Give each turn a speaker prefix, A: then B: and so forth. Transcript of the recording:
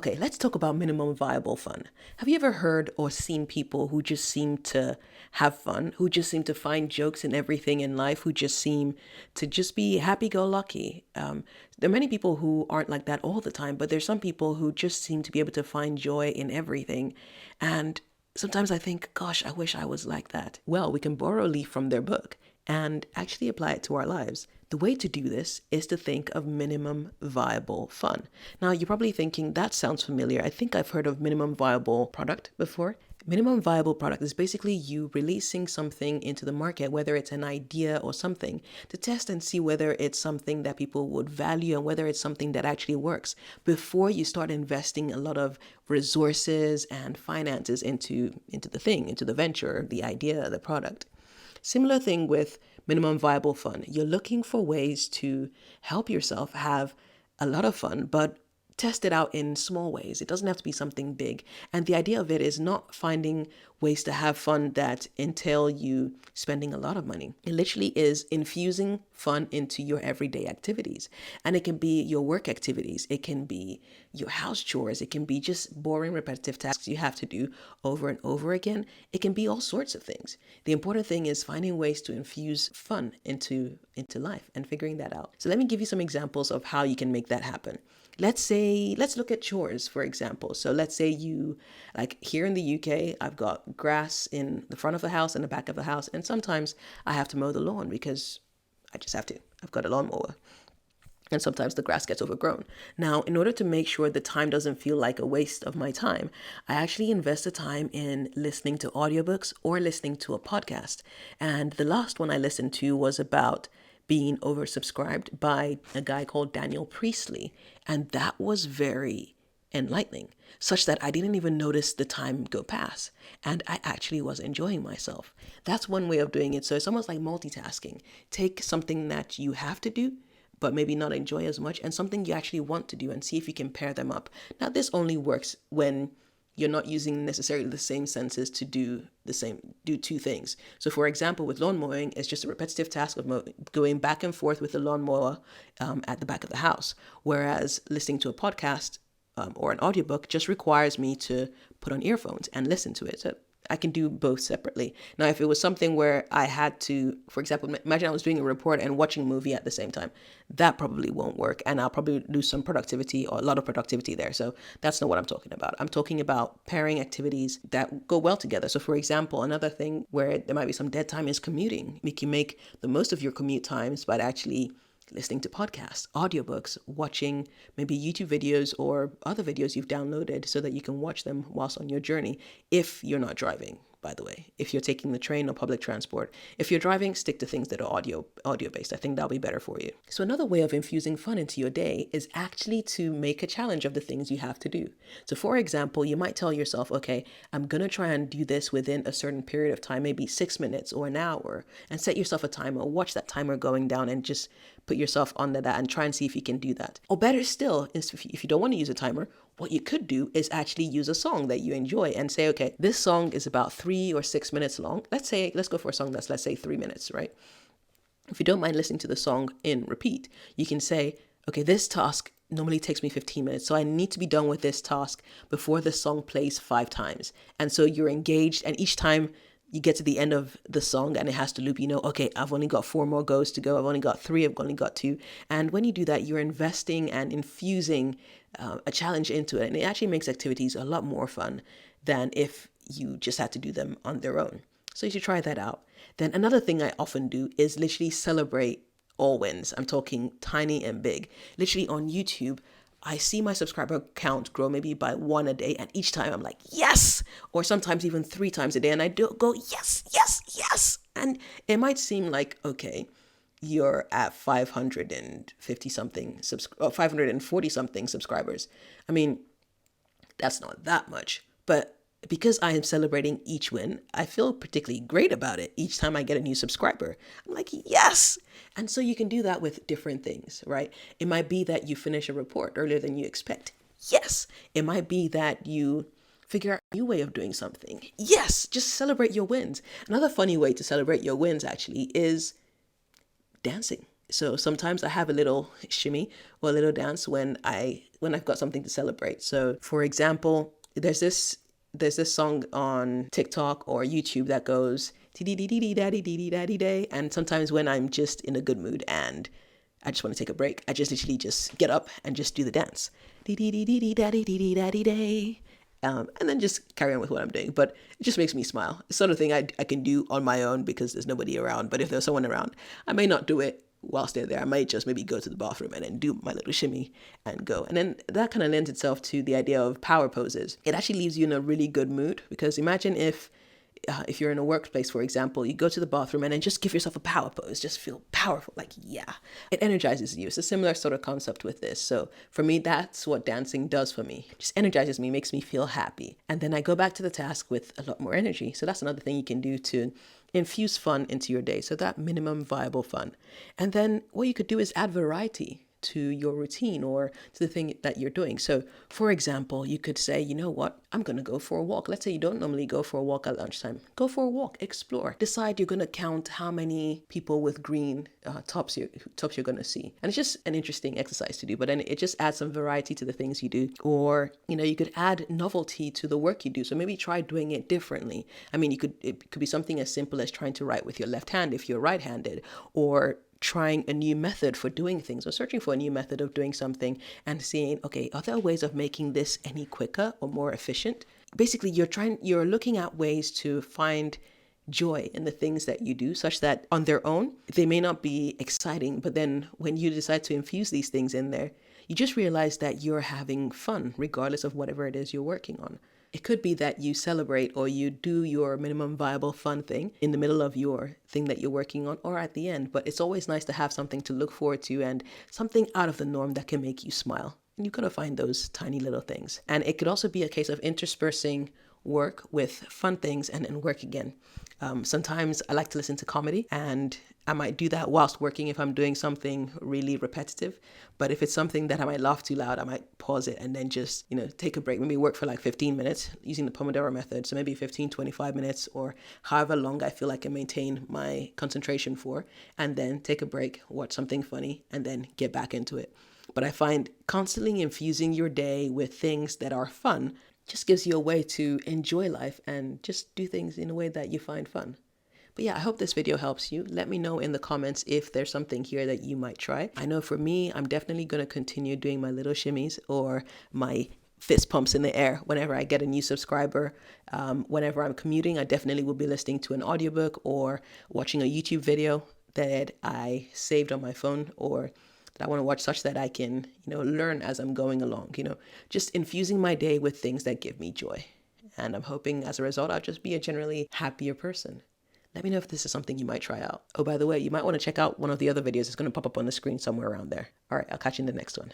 A: Okay, let's talk about minimum viable fun. Have you ever heard or seen people who just seem to have fun, who just seem to find jokes in everything in life, who just seem to just be happy-go-lucky? There are many people who aren't like that all the time, but there's some people who just seem to be able to find joy in everything. And sometimes I think, gosh, I wish I was like that. Well, we can borrow a leaf from their book and actually apply it to our lives. The way to do this is to think of minimum viable fun. Now, you're probably thinking, that sounds familiar. I think I've heard of minimum viable product before. Minimum viable product is basically you releasing something into the market, whether it's an idea or something, to test and see whether it's something that people would value and whether it's something that actually works before you start investing a lot of resources and finances into the thing, into the venture, the idea, the product. Similar thing with minimum viable fun. You're looking for ways to help yourself have a lot of fun, but test it out in small ways. It doesn't have to be something big. And the idea of it is not finding ways to have fun that entail you spending a lot of money. It literally is infusing fun into your everyday activities. And it can be your work activities. It can be your house chores. It can be just boring, repetitive tasks you have to do over and over again. It can be all sorts of things. The important thing is finding ways to infuse fun into life and figuring that out. So let me give you some examples of how you can make that happen. Let's look at chores, for example. So let's say you, like here in the UK, I've got grass in the front of the house and the back of the house. And sometimes I have to mow the lawn because I just have to. I've got a lawnmower. And sometimes the grass gets overgrown. Now, in order to make sure the time doesn't feel like a waste of my time, I actually invest the time in listening to audiobooks or listening to a podcast. And the last one I listened to was about being oversubscribed by a guy called Daniel Priestley. And that was very enlightening, such that I didn't even notice the time go past. And I actually was enjoying myself. That's one way of doing it. So it's almost like multitasking. Take something that you have to do, but maybe not enjoy as much, and something you actually want to do, and see if you can pair them up. Now, this only works when you're not using necessarily the same senses to do two things. So for example, with lawn mowing, it's just a repetitive task of going back and forth with the lawnmower at the back of the house. Whereas listening to a podcast or an audiobook just requires me to put on earphones and listen to it. So I can do both separately. Now, if it was something where I had to, for example, imagine I was doing a report and watching a movie at the same time, that probably won't work. And I'll probably lose some productivity or a lot of productivity there. So that's not what I'm talking about. I'm talking about pairing activities that go well together. So for example, another thing where there might be some dead time is commuting. You can make the most of your commute times by actually listening to podcasts, audiobooks, watching maybe YouTube videos or other videos you've downloaded so that you can watch them whilst on your journey if you're not driving. By the way, if you're taking the train or public transport. If you're driving, stick to things that are audio based. I think that'll be better for you. So another way of infusing fun into your day is actually to make a challenge of the things you have to do. So for example, you might tell yourself, okay, I'm going to try and do this within a certain period of time, maybe 6 minutes or an hour, and set yourself a timer. Watch that timer going down and just put yourself under that and try and see if you can do that. Or better still, is if you don't want to use a timer, what you could do is actually use a song that you enjoy and say, okay, this song is about 3 or 6 minutes long. Let's go for a song that's, let's say, 3 minutes, right? If you don't mind listening to the song in repeat, you can say, okay, this task normally takes me 15 minutes. So I need to be done with this task before the song plays 5 times. And so you're engaged, and each time you get to the end of the song and it has to loop, okay, I've only got 4 more goes to go. I've only got 3. I've only got 2. And when you do that, you're investing and infusing a challenge into it. And it actually makes activities a lot more fun than if you just had to do them on their own. So you should try that out. Then another thing I often do is literally celebrate all wins. I'm talking tiny and big. Literally on YouTube, I see my subscriber count grow maybe by 1 a day. And each time I'm like, yes, or sometimes even 3 times a day. And I do go, yes, yes, yes. And it might seem like, okay, you're at 550 something, 540 something subscribers. I mean, that's not that much, but because I am celebrating each win, I feel particularly great about it. Each time I get a new subscriber, I'm like, yes. And so you can do that with different things, right? It might be that you finish a report earlier than you expect. Yes. It might be that you figure out a new way of doing something. Yes. Just celebrate your wins. Another funny way to celebrate your wins actually is dancing. So sometimes I have a little shimmy or a little dance when I've got something to celebrate. So for example, there's this song on TikTok or YouTube that goes dee dee dee dee daddy dee daddy day. And sometimes when I'm just in a good mood and I just want to take a break, I just literally just get up and just do the dance. Dee dee dee dee daddy dee daddy day. And then just carry on with what I'm doing. But it just makes me smile. It's sort of thing I can do on my own because there's nobody around. But if there's someone around, I may not do it whilst they're there. I might just maybe go to the bathroom and then do my little shimmy and go. And then that kind of lends itself to the idea of power poses. It actually leaves you in a really good mood because imagine if you're in a workplace, for example, you go to the bathroom and then just give yourself a power pose, just feel powerful, like, yeah, it energizes you. It's a similar sort of concept with this. So for me, that's what dancing does for me. It just energizes me, makes me feel happy. And then I go back to the task with a lot more energy. So that's another thing you can do to infuse fun into your day. So that minimum viable fun. And then what you could do is add variety to your routine or to the thing that you're doing. So, for example, you could say, you know what, I'm going to go for a walk. Let's say you don't normally go for a walk at lunchtime. Go for a walk, explore. Decide you're going to count how many people with green tops you're going to see. And it's just an interesting exercise to do, but then it just adds some variety to the things you do. Or, you could add novelty to the work you do. So maybe try doing it differently. I mean, it could be something as simple as trying to write with your left hand if you're right-handed, or trying a new method for doing things or searching for a new method of doing something and seeing, okay, are there ways of making this any quicker or more efficient? Basically, you're looking at ways to find joy in the things that you do, such that on their own, they may not be exciting, but then when you decide to infuse these things in there, you just realize that you're having fun regardless of whatever it is you're working on. It could be that you celebrate or you do your minimum viable fun thing in the middle of your thing that you're working on or at the end, but it's always nice to have something to look forward to and something out of the norm that can make you smile. And you gotta find those tiny little things. And it could also be a case of interspersing work with fun things and then work again. Sometimes I like to listen to comedy, and I might do that whilst working if I'm doing something really repetitive. But if it's something that I might laugh too loud, I might pause it and then just, take a break. Maybe work for like 15 minutes using the Pomodoro method. So maybe 15, 25 minutes or however long I feel I can maintain my concentration for, and then take a break, watch something funny, and then get back into it. But I find constantly infusing your day with things that are fun just gives you a way to enjoy life and just do things in a way that you find fun. But yeah, I hope this video helps you. Let me know in the comments if there's something here that you might try. I know for me, I'm definitely going to continue doing my little shimmies or my fist pumps in the air whenever I get a new subscriber. Whenever I'm commuting, I definitely will be listening to an audiobook or watching a YouTube video that I saved on my phone or that I want to watch, such that I can, learn as I'm going along, just infusing my day with things that give me joy. And I'm hoping as a result, I'll just be a generally happier person. Let me know if this is something you might try out. Oh, by the way, you might want to check out one of the other videos. It's going to pop up on the screen somewhere around there. All right, I'll catch you in the next one.